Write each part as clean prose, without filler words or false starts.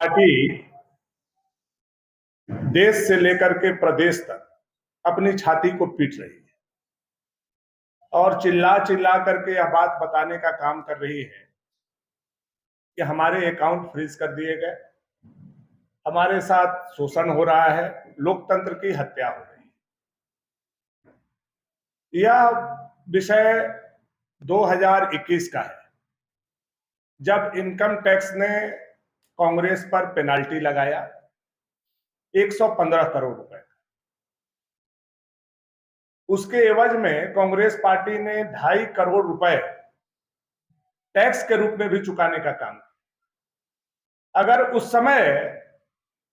Party देश से लेकर के प्रदेश तक अपनी छाती को पीट रही है और चिल्ला चिल्ला करके यह बात बताने का काम कर रही है कि हमारे अकाउंट फ्रीज कर दिए गए, हमारे साथ शोषण हो रहा है, लोकतंत्र की हत्या हो रही है। यह विषय 2021 का है, जब इनकम टैक्स ने कांग्रेस पर पेनाल्टी लगाया 115 करोड़ रुपए। उसके एवज में कांग्रेस पार्टी ने 2.5 करोड़ रुपए टैक्स के रूप में भी चुकाने का काम किया। अगर उस समय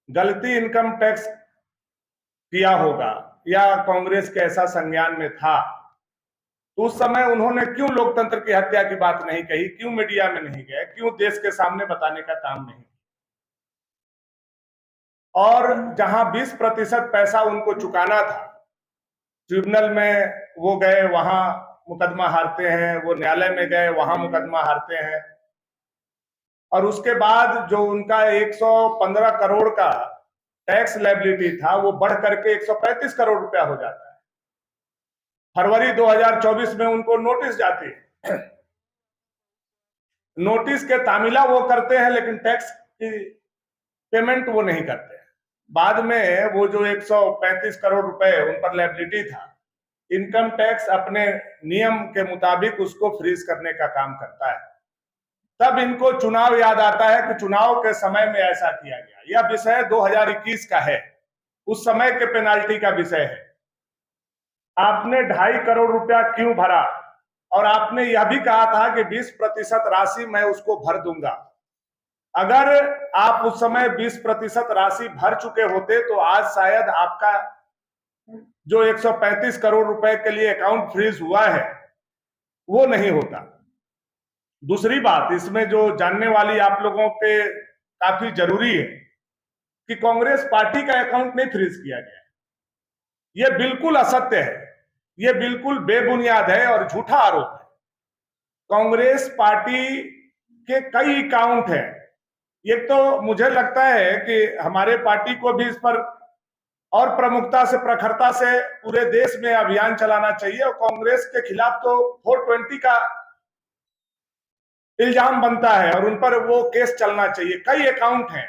गलती इनकम टैक्स किया होगा या कांग्रेस के ऐसा संज्ञान में था तो उस समय उन्होंने क्यों लोकतंत्र की हत्या की बात नहीं कही, क्यों मीडिया में नहीं गए, क्यों देश के सामने बताने का काम नहीं। और जहां 20% पैसा उनको चुकाना था, ट्रिब्यूनल में वो गए, वहां मुकदमा हारते हैं, वो न्यायालय में गए, वहां मुकदमा हारते हैं, और उसके बाद जो उनका 115 करोड़ का टैक्स लायबिलिटी था वो बढ़ करके 135 करोड़ रुपया हो जाता है। फरवरी 2024 में उनको नोटिस जाती है। नोटिस के तामीला वो करते हैं लेकिन टैक्स की पेमेंट वो नहीं करते। बाद में वो जो 135 करोड़ रुपए उन पर लायबिलिटी था, इनकम टैक्स अपने नियम के मुताबिक उसको फ्रीज करने का काम करता है। तब इनको चुनाव याद आता है कि चुनाव के समय में ऐसा किया गया। यह विषय 2021 का है, उस समय के पेनाल्टी का विषय है। आपने 2.5 करोड़ रुपया क्यों भरा, और आपने यह भी कहा था कि 20% राशि मैं उसको भर दूंगा। अगर आप उस समय 20% राशि भर चुके होते तो आज शायद आपका जो 135 करोड़ रुपए के लिए अकाउंट फ्रीज हुआ है वो नहीं होता। दूसरी बात इसमें जो जानने वाली आप लोगों के काफी जरूरी है कि कांग्रेस पार्टी का अकाउंट नहीं फ्रीज किया गया। यह बिल्कुल असत्य है, यह बिल्कुल बेबुनियाद है और झूठा आरोप है। कांग्रेस पार्टी के कई अकाउंट हैं। एक तो मुझे लगता है कि हमारे पार्टी को भी इस पर और प्रमुखता से, प्रखरता से पूरे देश में अभियान चलाना चाहिए, और कांग्रेस के खिलाफ तो 420 का इल्जाम बनता है और उन पर वो केस चलना चाहिए। कई अकाउंट हैं,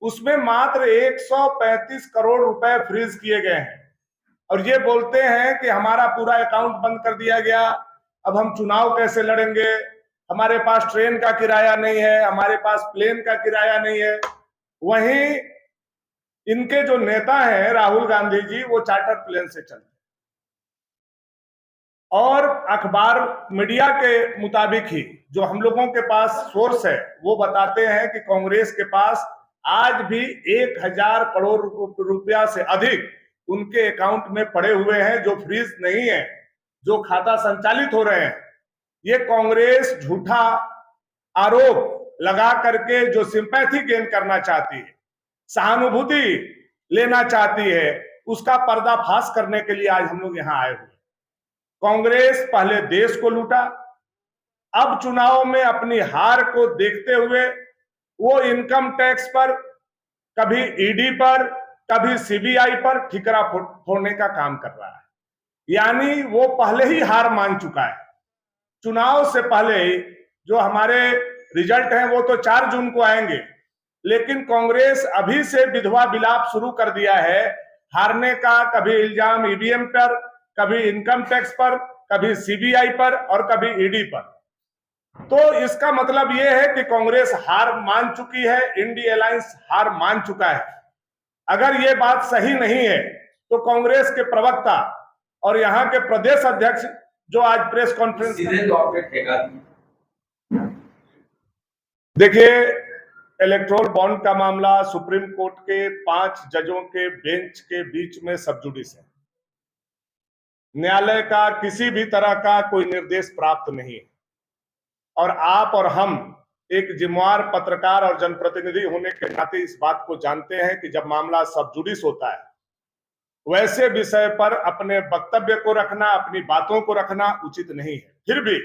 उसमें मात्र 135 करोड़ रुपए फ्रीज किए गए हैं, और ये बोलते हैं कि हमारा पूरा अकाउंट बंद कर दिया गया, अब हम चुनाव कैसे लड़ेंगे, हमारे पास ट्रेन का किराया नहीं है, हमारे पास प्लेन का किराया नहीं है। वहीं इनके जो नेता हैं राहुल गांधी जी, वो चार्टर प्लेन से चलते, और अखबार मीडिया के मुताबिक ही जो हम लोगों के पास सोर्स है वो बताते हैं कि कांग्रेस के पास आज भी 1000 करोड़ रुपया से अधिक उनके अकाउंट में पड़े हुए हैं जो फ्रीज नहीं है, जो खाता संचालित हो रहे हैं। ये कांग्रेस झूठा आरोप लगा करके जो सिंपैथी गेन करना चाहती है, सहानुभूति लेना चाहती है, उसका पर्दाफाश करने के लिए आज हम लोग यहां आए हुए। कांग्रेस पहले देश को लूटा, अब चुनाव में अपनी हार को देखते हुए वो इनकम टैक्स पर, कभी ईडी पर, कभी सीबीआई पर ठिकरा फोड़ने का काम कर रहा है। यानी वो पहले ही हार मान चुका है। चुनाव से पहले जो हमारे रिजल्ट हैं वो तो 4 जून को आएंगे, लेकिन कांग्रेस अभी से विधवा विलाप शुरू कर दिया है हारने का। कभी इल्जाम ईवीएम पर, कभी इनकम टैक्स पर, कभी सीबीआई पर और कभी ईडी पर। तो इसका मतलब यह है कि कांग्रेस हार मान चुकी है, इंडिया अलायंस हार मान चुका है। अगर यह बात सही नहीं है तो कांग्रेस के प्रवक्ता और यहां के प्रदेश अध्यक्ष जो आज प्रेस कॉन्फ्रेंस देखिए, इलेक्टोरल बॉन्ड का मामला सुप्रीम कोर्ट के 5 जजों के बेंच के बीच में सब जुडिस है। न्यायालय का किसी भी तरह का कोई निर्देश प्राप्त नहीं है, और आप और हम एक जिम्मेवार पत्रकार और जनप्रतिनिधि होने के नाते इस बात को जानते हैं कि जब मामला सब जुडिस होता है वैसे विषय पर अपने वक्तव्य को रखना, अपनी बातों को रखना उचित नहीं है। फिर भी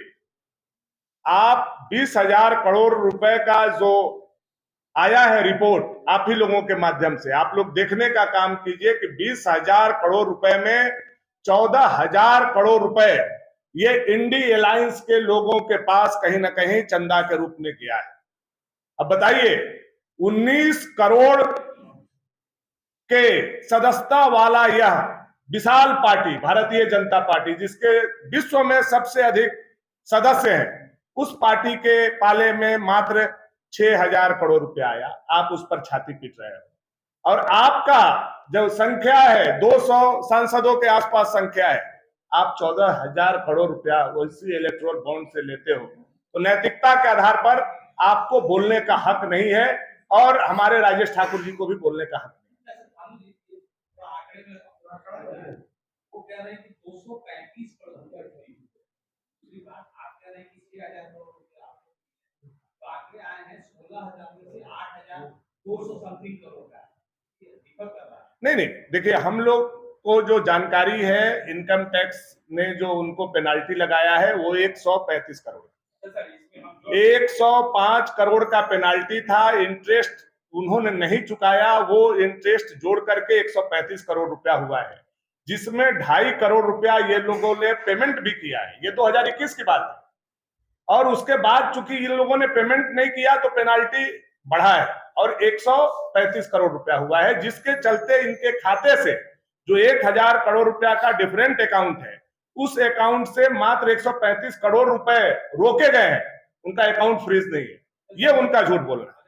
आप 20,000 करोड़ रुपए का जो आया है रिपोर्ट आप ही लोगों के माध्यम से, आप लोग देखने का काम कीजिए कि 20,000 करोड़ रुपए में 14,000 करोड़ रुपए ये इंडी अलायंस के लोगों के पास कहीं ना कहीं चंदा के रूप में गया है। अब बताइए, 19 करोड़ के सदस्यता वाला यह विशाल पार्टी भारतीय जनता पार्टी, जिसके विश्व में सबसे अधिक सदस्य हैं, उस पार्टी के पाले में मात्र 6,000 करोड़ रुपया आया। आप उस पर छाती पीट रहे हो और आपका जो संख्या है 200 सांसदों के आसपास संख्या है, आप 14,000 करोड़ रुपया उसी इलेक्टोरल बॉन्ड से लेते हो, तो नैतिकता के आधार पर आपको बोलने का हक नहीं है और हमारे राजेश ठाकुर जी को भी बोलने का हक वो कह रहे हैं कि 235 करोड़ रुपया खरीद, दूसरी बात आप कह रहे हैं कि 6,000 करोड़ रुपया आंकड़े आए हैं 16,000 में से 8,200 समथिंग करोड़ का, ये दिक्कत कर रहा है। नहीं, देखिए, हम लोग को जो जानकारी है, इनकम टैक्स ने जो उनको पेनाल्टी लगाया है वो 135 करोड़, 105 करोड़ का पेनाल्टी था। इंटरेस्ट उन्होंने नहीं चुकाया, वो इंटरेस्ट जोड़ करके 135 करोड़ रुपया हुआ है, जिसमें 2.5 करोड़ रुपया ये लोगों ने पेमेंट भी किया है। ये 2021 की बात है और उसके बाद चूंकि इन लोगों ने पेमेंट नहीं किया तो पेनाल्टी बढ़ा है और 135 करोड़ रुपया हुआ है, जिसके चलते इनके खाते से जो 1,000 करोड़ रुपया का डिफरेंट अकाउंट है, उस अकाउंट से मात्र 135 करोड़ रुपए रोके गए हैं। उनका अकाउंट फ्रीज नहीं है, ये उनका झूठ बोल रहा है।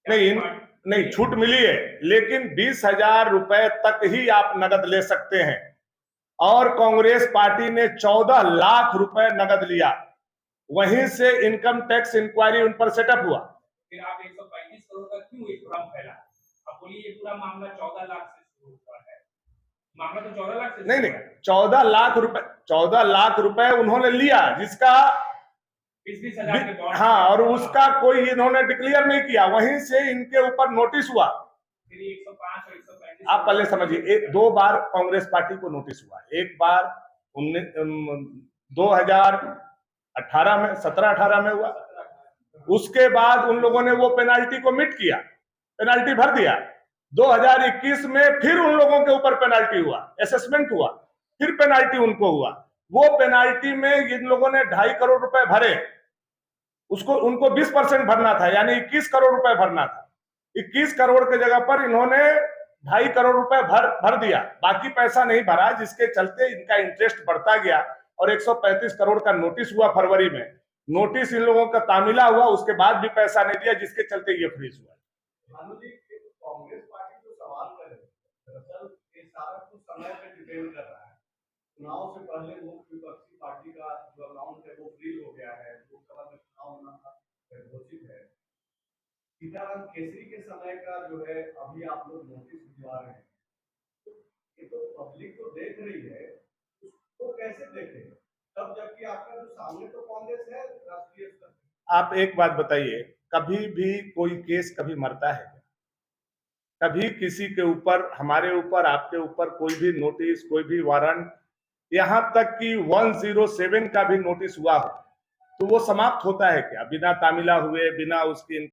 नहीं, छूट मिली है, लेकिन 20,000 रुपए तक ही आप नगद ले सकते हैं और कांग्रेस पार्टी ने 14 लाख रुपए नगद लिया। वहीं से इनकम टैक्स इंक्वायरी उन पर सेटअप हुआ। फिर आप 135 करोड़ का क्यों एक भ्रम फैला? आप बोलिए ये पूरा मामला 14 लाख से शुरू हुआ है। मामला तो 14 लाख से नहीं, 14 लाख रुपए उन्होंने लिया, जिसका 20,000 के बॉन्ड, हाँ, और उसका कोई इन्होंने डिक्लेयर नहीं किया। वहीं से इनके ऊपर नोटिस हुआ। फिर 105 और 135 आप पहले समझिए, 2 बार कांग्रेस पार्टी को नोटिस हुआ। एक बार 2018 में 17-18 में हुआ, उसके बाद उन लोगों ने वो पेनाल्टी को मिट किया, पेनाल्टी भर दिया। 2021 में फिर उन लोगों के ऊपर पेनाल्टी हुआ, असेसमेंट हुआ, फिर पेनाल्टी उनको हुआ। वो पेनाल्टी में इन लोगों ने 2.5 करोड़ रुपए भरे, उसको उनको 20% भरना था, यानी 21 करोड़ रुपए भरना था। 21 करोड़ के जगह पर इन्होंने 2.5 करोड़ रुपए भर दिया, बाकी पैसा नहीं भरा, जिसके चलते इनका इंटरेस्ट बढ़ता गया और 135 करोड़ का नोटिस हुआ फरवरी में। नोटिस इन लोगों का तामिला हुआ, उसके बाद भी पैसा नहीं दिया, जिसके चलते ये फ्रीज हुआ। कांग्रेस पार्टी जो सवाल कर रही है, दरअसल ये सारा कुछ समय पे डिपेंड कर रहा है। चुनाव से पहले मुख्य विपक्षी पार्टी का जो अकाउंट है वो फ्रीज हो गया है, लोकसभा में चुनाव होना घोषित है। सीताराम केसरी के समय का जो है अभी आप लोग नोटिस भिजवा रहे हैं, ये तो पब्लिक तो देख रही है, उसको कैसे देखें तब, जबकि आपका जो सामने तो कांग्रेस है राष्ट्रीय स्तर पर। आप एक बात बताइए, कभी भी कोई केस कभी मरता है? कभी किसी के ऊपर, हमारे ऊपर, आपके ऊपर कोई भी नोटिस, कोई भी वारंट, यहां तक कि 107 का भी नोटिस हुआ हो तो वो समाप्त होता है क्या? बिना तामिला हुए, बिना उसकी